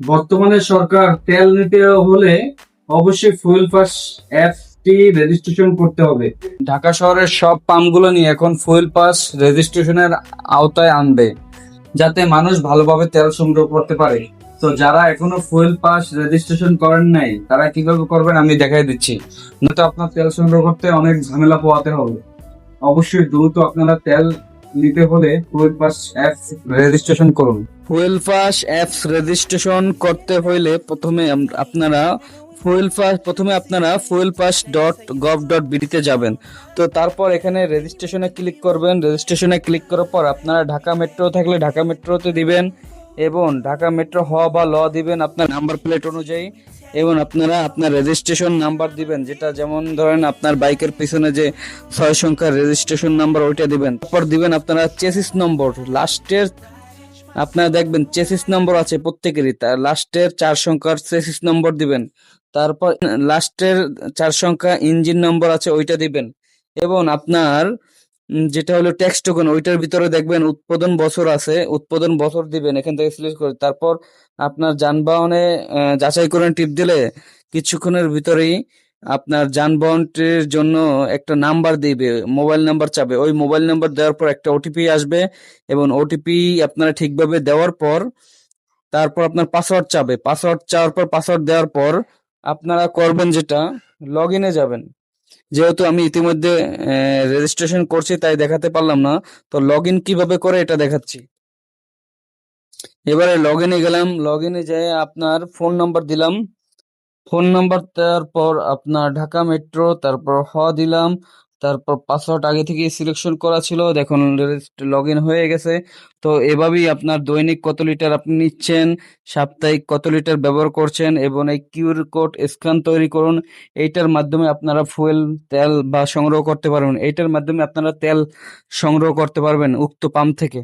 বর্তমানে সরকার তেল নিতে হলে অবশ্যই ফুয়েল পাস অ্যাপটি রেজিস্ট্রেশন করতে হবে। ঢাকা শহরের সব পাম্পগুলো নিয়ে এখন ফুয়েল পাস রেজিস্ট্রেশনের আওতায় আনবে, যাতে মানুষ ভালোভাবে তেল সংগ্রহ করতে পারে। তো যারা এখনো ফুয়েল পাস রেজিস্ট্রেশন করেন নাই তারা কিভাবে করবেন আমি দেখাই দিচ্ছি। নয়তো আপনার তেল সংগ্রহ করতে অনেক ঝামেলা পোহাতে হবে। অবশ্যই দ্রুত আপনারা তেল নিতে হলে ফুয়েল পাস অ্যাপ রেজিস্ট্রেশন করুন। ফুয়েল পাস অ্যাপস রেজিস্ট্রেশন করতে হইলে প্রথমে আপনারা ফুয়েল পাস .gov.bd তে যাবেন। তো তারপর এখানে রেজিস্ট্রেশনে ক্লিক করবেন। রেজিস্ট্রেশনে ক্লিক করার পর আপনারা ঢাকা মেট্রো থাকলে ঢাকা মেট্রোতে দিবেন, এবং ঢাকা মেট্রো হ বা ল দিবেন আপনার নাম্বার প্লেট অনুযায়ী, এবং আপনারা আপনার রেজিস্ট্রেশন নাম্বার দিবেন, যেটা যেমন ধরেন আপনার বাইকের পিছনে যে 6 সংখ্যার রেজিস্ট্রেশন নাম্বার ওইটা দিবেন। তারপর দিবেন আপনারা চেসিস নম্বর, লাস্টের আপনারা দেখবেন চেসিস নম্বর আছে প্রত্যেকেরই, তার লাস্টের 4 সংখ্যার চেসিস নম্বর দিবেন। তারপর লাস্টের 4 সংখ্যা ইঞ্জিন নম্বর আছে ওইটা দিবেন, এবং আপনার যেটা হলো ট্যাক্স টোকেন ওইটার ভিতরে দেখবেন উৎপাদন বছর আছে, উৎপাদন বছর দিবেন এখান থেকে সিলেক্ট করে। তারপর আপনার যানবাহনে যাচাইকরণ টিপ দিলে কিছুক্ষণের ভিতরেই আপনার যানবাহনটির জন্য একটা নাম্বার দিবে, মোবাইল নাম্বার চাবে। ওই মোবাইল নাম্বার দেওয়ার পর একটা ওটিপি আসবে, এবং ওটিপি আপনারা ঠিকভাবে দেওয়ার পর তারপর আপনার পাসওয়ার্ড চাবে। পাসওয়ার্ড চাওয়ার পর পাসওয়ার্ড দেওয়ার পর আপনারা করবেন যেটা, লগ ইনে যাবেন। যেহেতু আমি ইতিমধ্যে রেজিস্ট্রেশন করছি তাই দেখাতে পারলাম না, তো লগ ইন কিভাবে করে এটা দেখাচ্ছি। এবারে লগ ইনে গেলাম, লগ ইনে যেয়ে আপনার ফোন নাম্বার দিলাম। ফোন নাম্বার দেওয়ার পর আপনার ঢাকা মেট্রো, তারপর দিলাম। তারপর পাসওয়ার্ড আগে থেকে সিলেকশন করা ছিল, দেখুন লগ ইন হয়ে গেছে। তো এভাবেই আপনার দৈনিক কত লিটার আপনি নিচ্ছেন, সাপ্তাহিক কত লিটার ব্যবহার করছেন, এবং এই কিউআর কোড স্ক্যান তৈরি করুন। এইটার মাধ্যমে আপনারা তেল বা সংগ্রহ করতে পারবেন। এইটার মাধ্যমে আপনারা তেল সংগ্রহ করতে পারবেন উক্ত পাম্প থেকে।